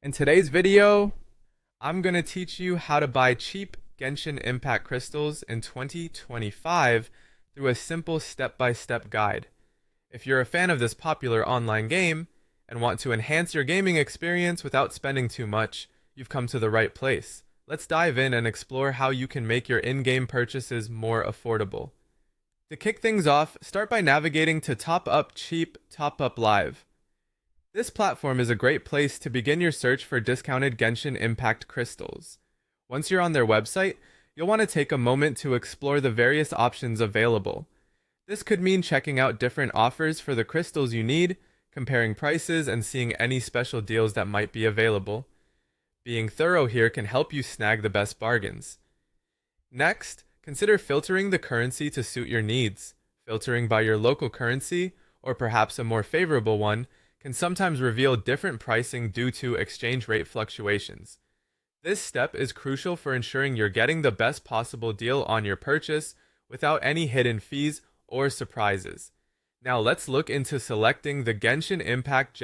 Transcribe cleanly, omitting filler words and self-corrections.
In today's video, I'm going to teach you how to buy cheap Genshin Impact crystals in 2025 through a simple step-by-step guide. If you're a fan of this popular online game and want to enhance your gaming experience without spending too much, you've come to the right place. Let's dive in and explore how you can make your in-game purchases more affordable. To kick things off, start by navigating to Top Up Cheap, Top Up Live. This platform is a great place to begin your search for discounted Genshin Impact crystals. Once you're on their website, you'll want to take a moment to explore the various options available. This could mean checking out different offers for the crystals you need, comparing prices, and seeing any special deals that might be available. Being thorough here can help you snag the best bargains. Next, consider filtering the currency to suit your needs. Filtering by your local currency, or perhaps a more favorable one, can sometimes reveal different pricing due to exchange rate fluctuations. This step is crucial for ensuring you're getting the best possible deal on your purchase without any hidden fees or surprises. Now let's look into selecting the Genshin Impact